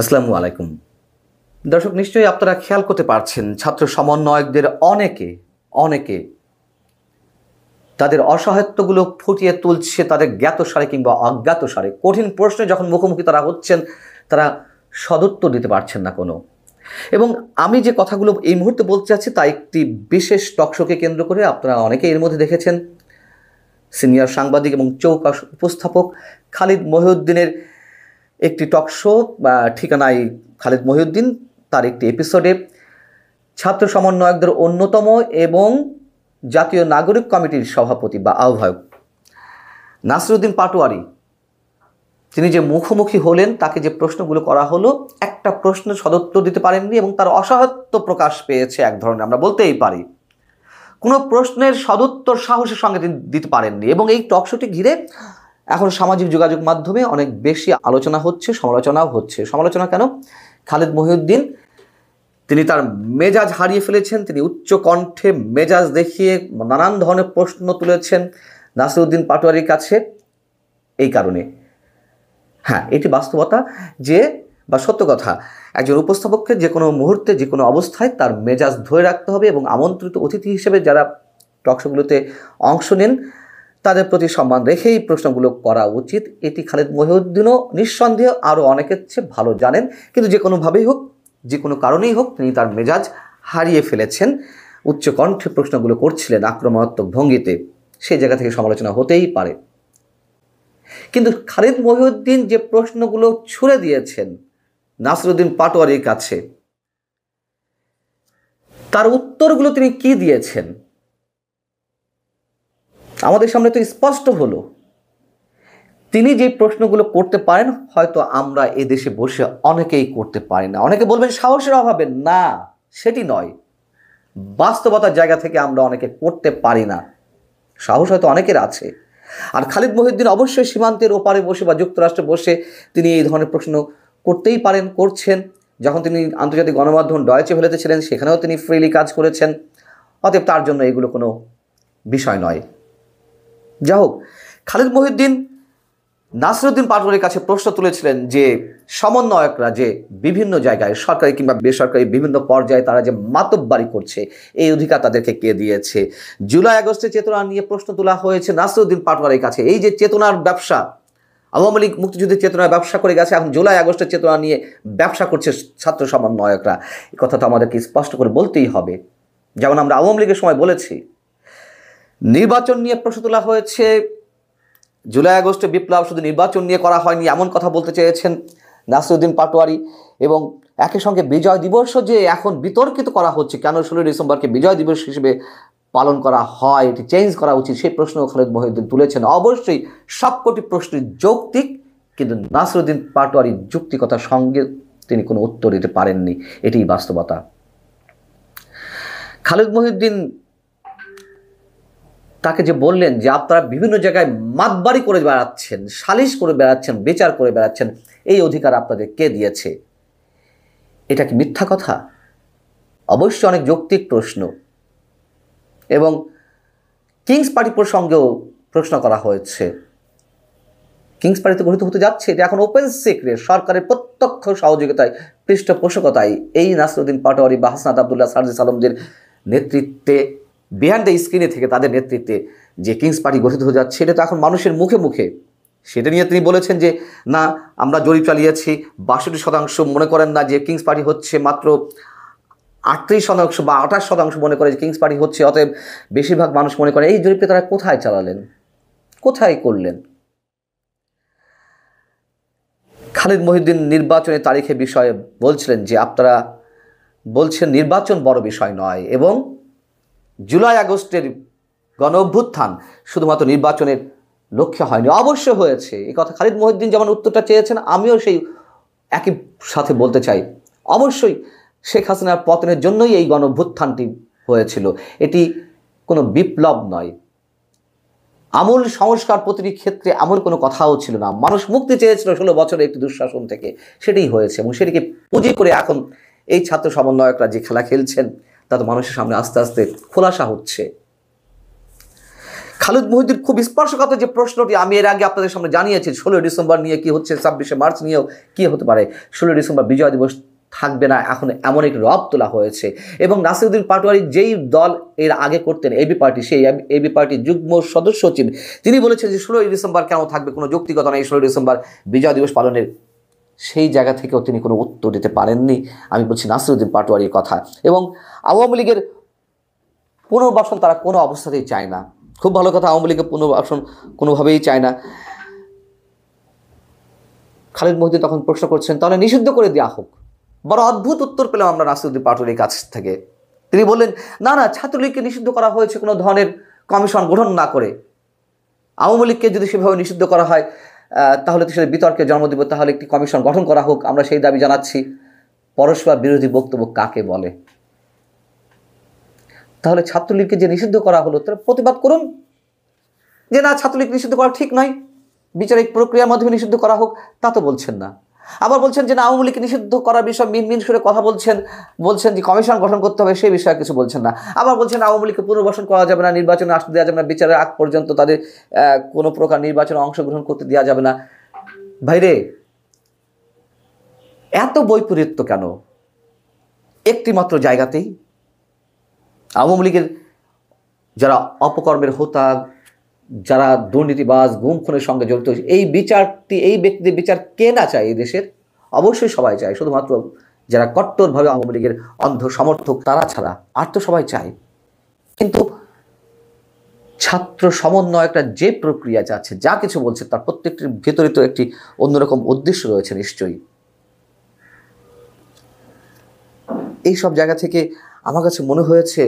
আসসালামু আলাইকুম। দর্শক, নিশ্চয়ই আপনারা খেয়াল করতে পারছেন ছাত্র সমন্বয়কদের অনেকে তাদের অসহায়ত্বগুলো ফুটিয়ে তুলছে তাদের জ্ঞাতসারে কিংবা অজ্ঞাতসারে। কঠিন প্রশ্নে যখন মুখোমুখি তারা হচ্ছেন, তারা সদুত্তর দিতে পারছেন না কোনো। এবং আমি যে কথাগুলো এই মুহূর্তে বলতে চাচ্ছি তা একটি বিশেষ টকশোকে কেন্দ্র করে। আপনারা অনেকে এর মধ্যে দেখেছেন সিনিয়র সাংবাদিক এবং চৌকা উপস্থাপক খালিদ মহিউদ্দিনের একটি টকশো বা ঠিকানায় খালিদ মহিউদ্দিন, তার একটি এপিসোডে ছাত্র সমন্বয়কদের অন্যতম এবং জাতীয় নাগরিক কমিটির সভাপতি বা আহ্বায়ক নাসিরউদ্দিন পাটোয়ারি, তিনি যে মুখোমুখি হলেন, তাকে যে প্রশ্নগুলো করা হলো, একটা প্রশ্নের সদুত্তর দিতে পারেননি এবং তার অসহায়ত্ব প্রকাশ পেয়েছে এক ধরনের, আমরা বলতেই পারি। কোনো প্রশ্নের সদুত্তর সাহসের সঙ্গে তিনি দিতে পারেননি। এবং এই টকশোটি ঘিরে এখন সামাজিক যোগাযোগ মাধ্যমে অনেক বেশি আলোচনা হচ্ছে, সমালোচনাও হচ্ছে। সমালোচনা কেন? খালিদ মহিউদ্দিন তিনি তার মেজাজ হারিয়ে ফেলেছেন। তিনি উচ্চ কণ্ঠে মেজাজ দেখিয়ে নানান ধরনের প্রশ্ন তুলেছেন নাসিরউদ্দিন পাটোয়ারির কাছে। এই কারণে হ্যাঁ, এটি বাস্তবতা যে বা সত্য কথা, একজন উপস্থাপককে যে কোনো মুহূর্তে যে কোনো অবস্থায় তার মেজাজ ধরে রাখতে হবে এবং আমন্ত্রিত অতিথি হিসেবে যারা টকশোগুলোতে অংশ নেন তাদের প্রতি সম্মান রেখেই প্রশ্নগুলো করা উচিত। এটি খালিদ মহিউদ্দিনও নিঃসন্দেহে আরও অনেকের চেয়ে ভালো জানেন, কিন্তু যে কোনোভাবেই হোক, যে কোনো কারণেই হোক, তিনি তার মেজাজ হারিয়ে ফেলেছেন। উচ্চ কণ্ঠে প্রশ্নগুলো করছিলেন আক্রমণাত্মক ভঙ্গিতে, সেই জায়গা থেকে সমালোচনা হতেই পারে। কিন্তু খালিদ মহিউদ্দিন যে প্রশ্নগুলো ছুড়ে দিয়েছেন নাসিরউদ্দিন পাটোয়ারির কাছে, তার উত্তরগুলো তিনি কি দিয়েছেন আমাদের সামনে তো স্পষ্ট হলো। তিনি যে প্রশ্নগুলো করতে পারেন, হয়তো আমরা এদেশে বসে অনেকেই করতে পারি না। অনেকে বলবেন সাহসের অভাবে, না, সেটি নয়। বাস্তবতার জায়গা থেকে আমরা অনেকে করতে পারি না। সাহস হয়তো অনেকের আছে। আর খালিদ মহিউদ্দিন অবশ্যই সীমান্তের ওপারে বসে বা যুক্তরাষ্ট্রে বসে তিনি এই ধরনের প্রশ্ন করতেই পারেন, করছেন। যখন তিনি আন্তর্জাতিক গণমাধ্যম ডয়েচে ভেলেতে ছিলেন, সেখানেও তিনি ফ্রিলি কাজ করেছেন। অতএব তার জন্য এগুলো কোনো বিষয় নয়। যা হোক, খালিদ মহিউদ্দিন নাসিরউদ্দিন পাটোয়ারির কাছে প্রশ্ন তুলেছিলেন যে সমন্বয়করা যে বিভিন্ন জায়গায় সরকারি কিংবা বেসরকারি বিভিন্ন পর্যায়ে তারা যে মাতব্বারি করছে, এই অধিকার তাদেরকে কে দিয়েছে? জুলাই আগস্টের চেতনা নিয়ে প্রশ্ন তোলা হয়েছে নাসিরউদ্দিন পাটোয়ারির কাছে। এই যে চেতনার ব্যবসা, আওয়ামী লীগ মুক্তিযুদ্ধের চেতনায় ব্যবসা করে গেছে, এখন জুলাই আগস্টের চেতনা নিয়ে ব্যবসা করছে ছাত্র সমন্বয়করা। এই কথা তো আমাদেরকে স্পষ্ট করে বলতেই হবে। যেমন আমরা আওয়ামী লীগের সময় বলেছি, নির্বাচন নিয়ে প্রশ্ন তোলা হয়েছে, জুলাই আগস্টে বিপ্লব শুধু নির্বাচন নিয়ে করা হয়নি, এমন কথা বলতে চেয়েছেন নাসিরউদ্দিন পাটোয়ারি। এবং একই সঙ্গে বিজয় দিবসও যে এখন বিতর্কিত করা হচ্ছে, কেন 16 ডিসেম্বরকে বিজয় দিবস হিসেবে পালন করা হয়, এটি চেঞ্জ করা উচিত, সেই প্রশ্ন খালিদ মহিউদ্দিন তুলেছেন। অবশ্যই সবকটি প্রশ্ন যৌক্তিক, কিন্তু নাসিরউদ্দিন পাটোয়ারির যুক্তিকতার সঙ্গে তিনি কোনো উত্তর দিতে পারেননি। এটিই বাস্তবতা। খালিদ মহিউদ্দিন তাকে যে বললেন যে আপনারা বিভিন্ন জায়গায় মাতবাড়ি করে বেড়াচ্ছেন, সালিশ করে বেড়াচ্ছেন, বিচার করে বেড়াচ্ছেন, এই অধিকার আপনাদের কে দিয়েছে? এটা কি মিথ্যা কথা? অবশ্যই অনেক যৌক্তিক প্রশ্ন। এবং কিংস পার্টি প্রসঙ্গেও প্রশ্ন করা হয়েছে। কিংস পার্টিতে গঠিত হতে যাচ্ছে, এটা এখন ওপেন সিক্রেট। সরকারের প্রত্যক্ষ সহযোগিতায়, পৃষ্ঠপোষকতায় এই নাসিরউদ্দিন পাটোয়ারি বা হাসনাত আবদুল্লাহ, সার্জিস আলমদের নেতৃত্বে, বিহাইন্ড দ্য স্ক্রিনে থেকে তাদের নেতৃত্বে যে কিংস পার্টি গঠিত হয়ে যাচ্ছে, সেটা তো এখন মানুষের মুখে মুখে। সেটা নিয়ে তিনি বলেছেন যে না, আমরা জরিপ চালিয়েছি, 62% মনে করেন না যে কিংস পার্টি হচ্ছে, মাত্র 38% বা 28% মনে করে যে কিংস পার্টি হচ্ছে। অতএব বেশিরভাগ মানুষ মনে করে। এই জরিপটা তারা কোথায় চালালেন, কোথায় করলেন? খালিদ মহিউদ্দিন নির্বাচনের তারিখের বিষয়ে বলছিলেন যে আপনারা বলছেন নির্বাচন বড় বিষয় নয়, এবং জুলাই আগস্টের গণ অভ্যুত্থান শুধুমাত্র নির্বাচনের লক্ষ্যে হয়নি। অবশ্য হয়েছে। এই কথা খালিদ মহিউদ্দিন যেমন উত্তরটা চেয়েছেন, আমিও সেই একই সাথে বলতে চাই। অবশ্যই শেখ হাসিনার পতনের জন্যই এই গণ অভ্যুত্থানটি হয়েছিল। এটি কোনো বিপ্লব নয়। আমূল সংস্কার প্রতিটি ক্ষেত্রে এমন কোনো কথাও ছিল না। মানুষ মুক্তি চেয়েছিল 16 বছরের একটি দুঃশাসন থেকে, সেটাই হয়েছে। এবং সেটিকে পুঁজি করে এখন এই ছাত্র সমন্বয়করা যে খেলা খেলছেন, তা তো মানুষের সামনে আস্তে আস্তে খোলাসা হচ্ছে। খালিদ মহিউদ্দিন খুব স্পর্শকাতর যে প্রশ্নটি আমি এর আগে আপনাদের সামনে জানিয়েছি, 16 ডিসেম্বর নিয়ে কি হচ্ছে, 26শে মার্চ নিয়েও কি হতে পারে, 16 ডিসেম্বর বিজয় দিবস থাকবে না, এখন এমন একটি রব তোলা হয়েছে। এবং নাসিরউদ্দিন পাটোয়ারি যেই দল এর আগে করতেন এবি পার্টি, সেই এবি পার্টির যুগ্ম সদস্য সচিব, তিনি বলেছেন যে 16 ডিসেম্বর কেন থাকবে, কোনো যৌক্তিকতা নেই 16 ডিসেম্বর বিজয় দিবস পালনের। সেই জায়গা থেকেও তিনি কোনো উত্তর দিতে পারেননি। আমি বলছি নাসিরউদ্দিন পাটোয়ারির কথা। এবং আওয়ামী লীগের পুনর্বাসন তারা কোনো অবস্থাতেই চায় না। খুব ভালো কথা, আওয়ামী লীগের পুনর্বাসন কোনোভাবেই চায় না। খালিদ মহিউদ্দিন তখন প্রশ্ন করছেন তাহলে নিষিদ্ধ করে দেওয়া হোক। বড় অদ্ভুত উত্তর পেলাম আমরা নাসিরউদ্দিন পাটোয়ারির কাছ থেকে। তিনি বললেন না না, ছাত্রলীগকে নিষিদ্ধ করা হয়েছে কোনো ধরনের কমিশন গঠন না করে। আওয়ামী লীগকে যদি সেভাবে নিষিদ্ধ করা হয় তাহলে তো সেটা বিতর্কের জন্ম দেবে, তাহলে একটি কমিশন গঠন করা হোক, আমরা সেই দাবি জানাচ্ছি। পরস্পর বিরোধী বক্তব্য কাকে বলে? তাহলে ছাত্রলীগকে যে নিষিদ্ধ করা হলো তারা প্রতিবাদ করুন যে না, ছাত্রলীগ নিষিদ্ধ করা ঠিক নয়, বিচারিক প্রক্রিয়ার মাধ্যমে নিষিদ্ধ করা হোক, তা তো বলছেন না। আবার বলছেন যে না, আওয়ামী লীগকে নিষিদ্ধ করার বিষয়ে মিনমিন করে কথা বলছেন যে কমিশন গঠন করতে হবে, সেই বিষয়ে কিছু বলছেন না। আবার বলছেন আওয়ামী লীগকে পুনর্বাসন করা যাবে না, নির্বাচনে আসতে দেওয়া যাবে না, বিচারের আগ পর্যন্ত তাদের কোনো প্রকার নির্বাচনে অংশগ্রহণ করতে দেওয়া যাবে না। ভাইরে, এত বৈপরীত্য কেন একটি মাত্র জায়গাতেই? আওয়ামী লীগের যারা অপকর্মের হোতা, যারা দুর্নীতিবাজ, গুম খুনের সঙ্গে জড়িত, এই ব্যক্তিদের বিচার কে না চায় এই দেশের? অবশ্যই সবাই চায়, শুধুমাত্র যারা কট্টরভাবে আওয়ামী লীগের অন্ধ সমর্থক তারা ছাড়া আর তো সবাই চায়। কিন্তু ছাত্র সমন্বয়করা যে প্রক্রিয়া যাচ্ছে, যা কিছু বলছে, তার প্রত্যেকটির ভেতরে তো একটি অন্যরকম উদ্দেশ্য রয়েছে নিশ্চয়ই। এই সব জায়গা থেকে আমার কাছে মনে হয়েছে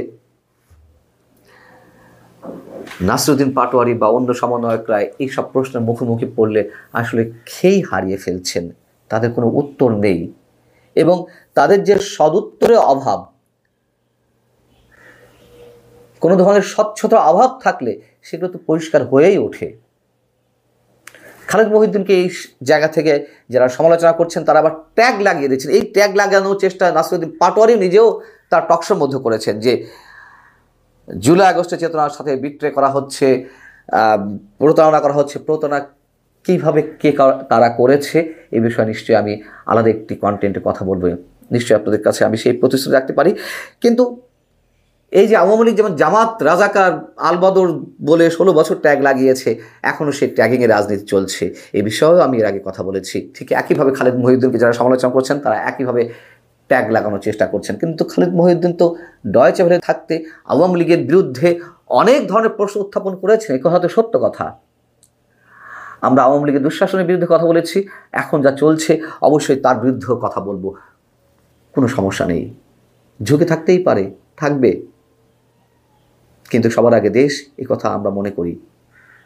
নাসিরউদ্দিন পাটোয়ারি বা অন্য সমন্বয়করা এইসব প্রশ্নের মুখোমুখি পড়লে আসলে খেই হারিয়ে ফেলছেন, তাদের কোনো উত্তর নেই। এবং তাদের যে সদুত্তরের অভাব, কোনো ধরনের স্বচ্ছতার অভাব থাকলে সেগুলো তো পরিষ্কার হয়েই ওঠে। খালিদ মহিউদ্দিনকে এই জায়গা থেকে যারা সমালোচনা করছেন তারা আবার ট্যাগ লাগিয়ে দিচ্ছেন। এই ট্যাগ লাগানোর চেষ্টা নাসিরউদ্দিন পাটোয়ারি নিজেও তার টকশোর মধ্যে করেছেন যে জুলাই আগস্টের চেতনার সাথে বিট্রে করা হচ্ছে, প্রতারণা করা হচ্ছে। প্রতারণা কীভাবে তারা করেছে এই বিষয়ে নিশ্চয়ই আমি আলাদা একটি কন্টেন্টে কথা বলবো, নিশ্চয়ই আপনাদের কাছে আমি সেই প্রতিশ্রুতি রাখতে পারি। কিন্তু এই যে আওয়ামী লীগ যেমন জামাত, রাজাকার, আলবদর বলে 16 বছর ট্যাগ লাগিয়েছে, এখনও সেই ট্যাগিংয়ের রাজনীতি চলছে, এই বিষয়েও আমি এর আগে কথা বলেছি। ঠিক একইভাবে খালিদ মহিউদ্দিনকে যারা সমালোচনা করছেন তারা একইভাবে ট্যাগ লাগানোর চেষ্টা করছেন। কিন্তু খালিদ মহিউদ্দিন তো ডয়েচে ভেলে থাকতে আওয়ামী লীগের বিরুদ্ধে অনেক ধরনের প্রশ্ন উত্থাপন করেছেন, এই কথা তো সত্য কথা। আমরা আওয়ামী লীগের দুঃশাসনের বিরুদ্ধে কথা বলেছি, এখন যা চলছে অবশ্যই তার বিরুদ্ধেও কথা বলবো, কোনো সমস্যা নেই। ঝুঁকে থাকতেই পারে, থাকবে, কিন্তু সবার আগে দেশ, এই কথা আমরা মনে করি,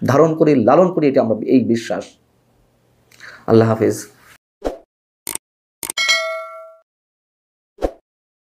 ধারণ করি, লালন করি, এটা আমরা এই বিশ্বাস। আল্লাহ হাফেজ।